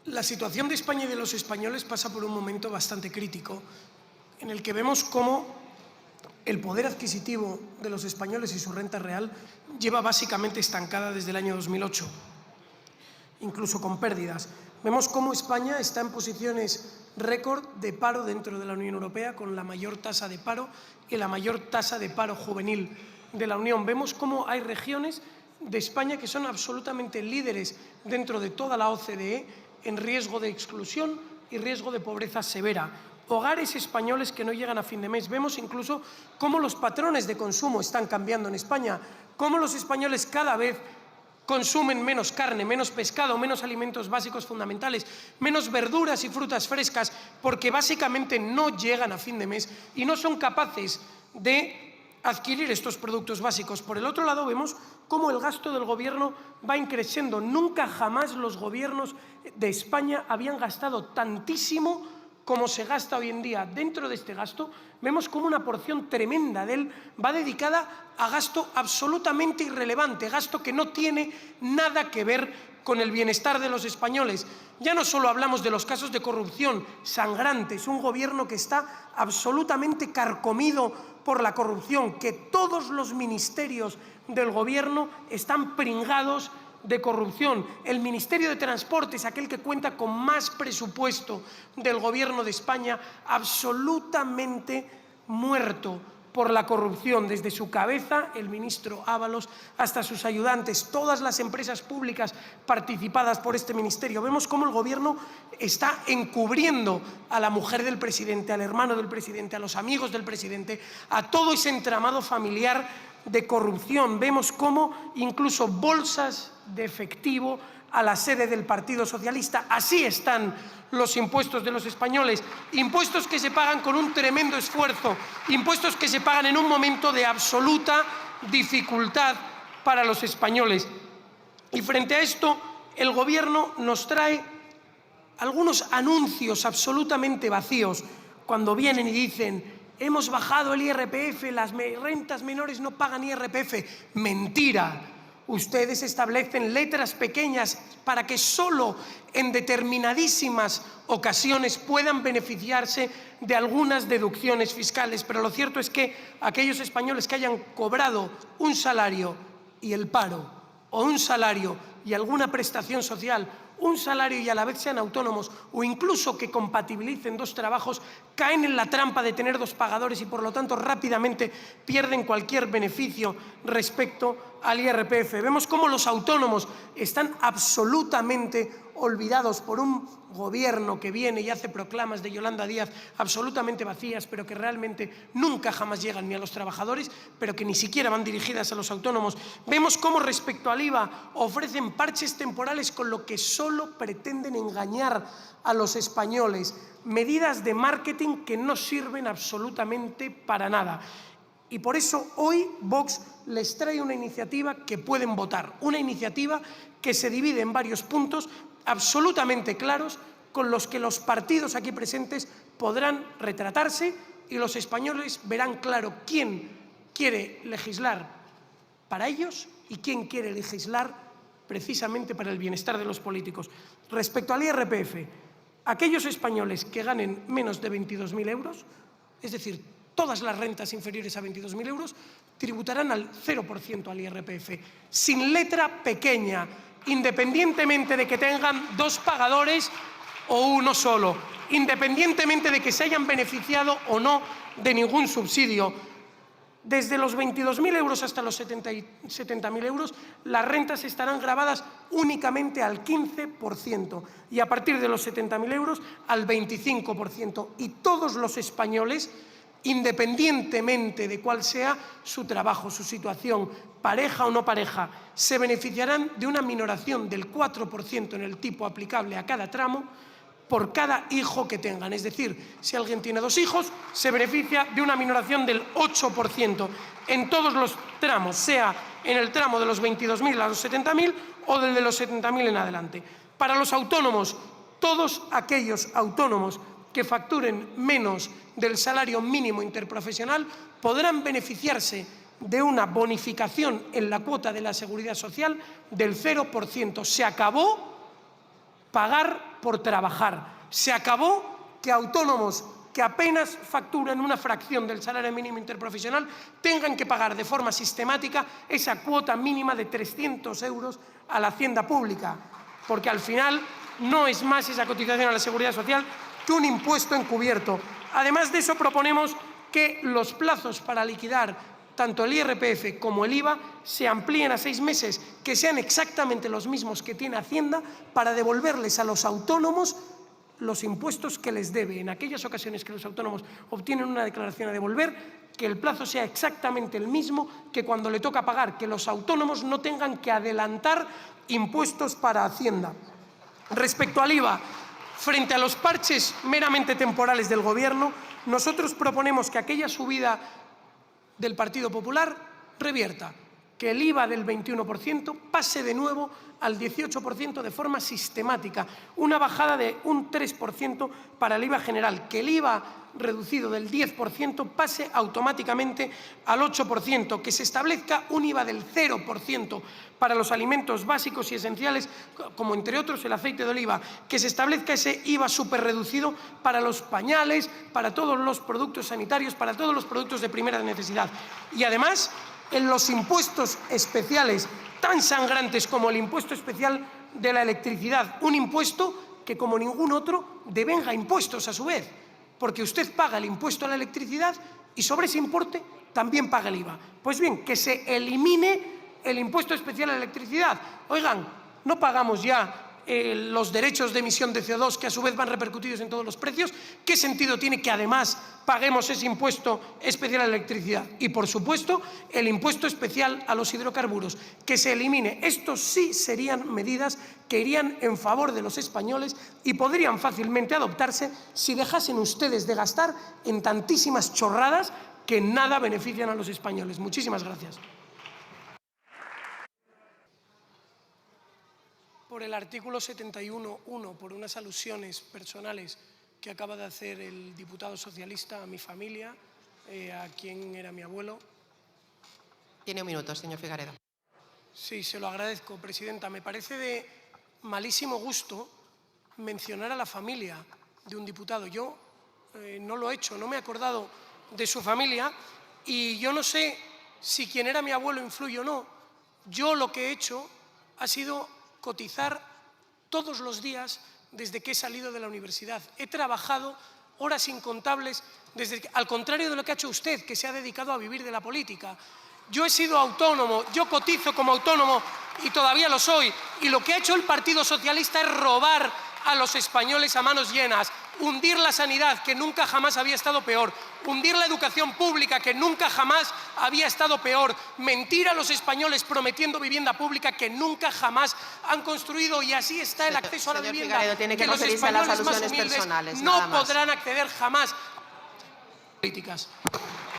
La situación de España y de los españoles pasa por un momento bastante crítico, en el que vemos cómo el poder adquisitivo de los españoles y su renta real lleva básicamente estancada desde el año 2008, incluso con pérdidas. Vemos cómo España está en posiciones récord de paro dentro de la Unión Europea, con la mayor tasa de paro y la mayor tasa de paro juvenil de la Unión. Vemos cómo hay regiones de España que son absolutamente líderes dentro de toda la OCDE en riesgo de exclusión y riesgo de pobreza severa. Hogares españoles que no llegan a fin de mes. Vemos incluso cómo los patrones de consumo están cambiando en España, cómo los españoles cada vez consumen menos carne, menos pescado, menos alimentos básicos fundamentales, menos verduras y frutas frescas, porque básicamente no llegan a fin de mes y no son capaces de adquirir estos productos básicos. Por el otro lado, vemos cómo el gasto del gobierno va increciendo. Nunca jamás los gobiernos de España habían gastado tantísimo como se gasta hoy en día. Dentro de este gasto vemos cómo una porción tremenda de él va dedicada a gasto absolutamente irrelevante, gasto que no tiene nada que ver con el bienestar de los españoles. Ya no solo hablamos de los casos de corrupción sangrantes, un gobierno que está absolutamente carcomido por la corrupción, que todos los ministerios del gobierno están pringados de corrupción. El Ministerio de Transportes, aquel que cuenta con más presupuesto del Gobierno de España, absolutamente muerto por la corrupción, desde su cabeza, el ministro Ábalos, hasta sus ayudantes, todas las empresas públicas participadas por este ministerio. Vemos cómo el Gobierno está encubriendo a la mujer del presidente, al hermano del presidente, a los amigos del presidente, a todo ese entramado familiar de corrupción. Vemos cómo incluso bolsas de efectivo a la sede del Partido Socialista. Así están los impuestos de los españoles, impuestos que se pagan con un tremendo esfuerzo, impuestos que se pagan en un momento de absoluta dificultad para los españoles. Y frente a esto, el Gobierno nos trae algunos anuncios absolutamente vacíos, cuando vienen y dicen: hemos bajado el IRPF, las rentas menores no pagan IRPF. Mentira. Ustedes establecen letras pequeñas para que solo en determinadísimas ocasiones puedan beneficiarse de algunas deducciones fiscales. Pero lo cierto es que aquellos españoles que hayan cobrado un salario y el paro, o un salario y alguna prestación social, un salario y a la vez sean autónomos, o incluso que compatibilicen dos trabajos, caen en la trampa de tener dos pagadores y por lo tanto rápidamente pierden cualquier beneficio respecto al IRPF. Vemos cómo los autónomos están absolutamente olvidados por un gobierno que viene y hace proclamas de Yolanda Díaz absolutamente vacías, pero que realmente nunca jamás llegan ni a los trabajadores, pero que ni siquiera van dirigidas a los autónomos. Vemos cómo respecto al IVA ofrecen parches temporales con lo que solo pretenden engañar a los españoles, medidas de marketing que no sirven absolutamente para nada. Y por eso hoy Vox les trae una iniciativa que pueden votar, una iniciativa que se divide en varios puntos absolutamente claros, con los que los partidos aquí presentes podrán retratarse y los españoles verán claro quién quiere legislar para ellos y quién quiere legislar precisamente para el bienestar de los políticos. Respecto al IRPF, aquellos españoles que ganen menos de 22.000 euros, es decir, todas las rentas inferiores a 22.000 euros, tributarán al 0% al IRPF, sin letra pequeña, independientemente de que tengan dos pagadores o uno solo, independientemente de que se hayan beneficiado o no de ningún subsidio. Desde los 22.000 euros hasta los 70.000 euros, las rentas estarán gravadas únicamente al 15% y a partir de los 70.000 euros al 25%. Y todos los españoles, independientemente de cuál sea su trabajo, su situación, pareja o no pareja, se beneficiarán de una minoración del 4% en el tipo aplicable a cada tramo por cada hijo que tengan. Es decir, si alguien tiene dos hijos, se beneficia de una minoración del 8% en todos los tramos, sea en el tramo de los 22.000 a los 70.000 o del de los 70.000 en adelante. Para los autónomos, todos aquellos autónomos que facturen menos del salario mínimo interprofesional podrán beneficiarse de una bonificación en la cuota de la Seguridad Social del 0%. Se acabó pagar por trabajar. Se acabó que autónomos que apenas facturan una fracción del salario mínimo interprofesional tengan que pagar de forma sistemática esa cuota mínima de 300 euros a la hacienda pública, porque al final no es más esa cotización a la Seguridad Social que un impuesto encubierto. Además de eso, proponemos que los plazos para liquidar tanto el IRPF como el IVA se amplíen a 6 meses, que sean exactamente los mismos que tiene Hacienda, para devolverles a los autónomos los impuestos que les debe. En aquellas ocasiones que los autónomos obtienen una declaración a devolver, que el plazo sea exactamente el mismo que cuando le toca pagar, que los autónomos no tengan que adelantar impuestos para Hacienda. Respecto al IVA, frente a los parches meramente temporales del Gobierno, nosotros proponemos que aquella subida del Partido Popular revierta, que el IVA del 21% pase de nuevo al 18% de forma sistemática, una bajada de un 3% para el IVA general, que el IVA reducido del 10% pase automáticamente al 8%, que se establezca un IVA del 0% para los alimentos básicos y esenciales, como entre otros el aceite de oliva, que se establezca ese IVA superreducido para los pañales, para todos los productos sanitarios, para todos los productos de primera necesidad. Y además, en los impuestos especiales tan sangrantes como el impuesto especial de la electricidad, un impuesto que, como ningún otro, devenga impuestos a su vez, porque usted paga el impuesto a la electricidad y sobre ese importe también paga el IVA. Pues bien, que se elimine el impuesto especial a la electricidad. Oigan, no pagamos ya los derechos de emisión de CO2, que a su vez van repercutidos en todos los precios. ¿Qué sentido tiene que además paguemos ese impuesto especial a la electricidad? Y, por supuesto, el impuesto especial a los hidrocarburos, que se elimine. Estos sí serían medidas que irían en favor de los españoles y podrían fácilmente adoptarse si dejasen ustedes de gastar en tantísimas chorradas que en nada benefician a los españoles. Muchísimas gracias. Por el artículo 71.1, por unas alusiones personales que acaba de hacer el diputado socialista a mi familia, a quien era mi abuelo. Tiene un minuto, señor Figaredo. Sí, se lo agradezco, presidenta. Me parece de malísimo gusto mencionar a la familia de un diputado. Yo no lo he hecho, no me he acordado de su familia y yo no sé si quien era mi abuelo influye o no. Yo lo que he hecho ha sido cotizar todos los días desde que he salido de la universidad. He trabajado horas incontables, al contrario de lo que ha hecho usted, que se ha dedicado a vivir de la política. Yo he sido autónomo, yo cotizo como autónomo y todavía lo soy. Y lo que ha hecho el Partido Socialista es robar a los españoles a manos llenas, hundir la sanidad, que nunca jamás había estado peor, hundir la educación pública, que nunca jamás había estado peor, mentir a los españoles prometiendo vivienda pública que nunca jamás han construido, y así está el acceso a la vivienda, Figaredo, tiene que los referirse a las españoles más alusiones humildes personales, no nada más. podrán acceder jamás a políticas.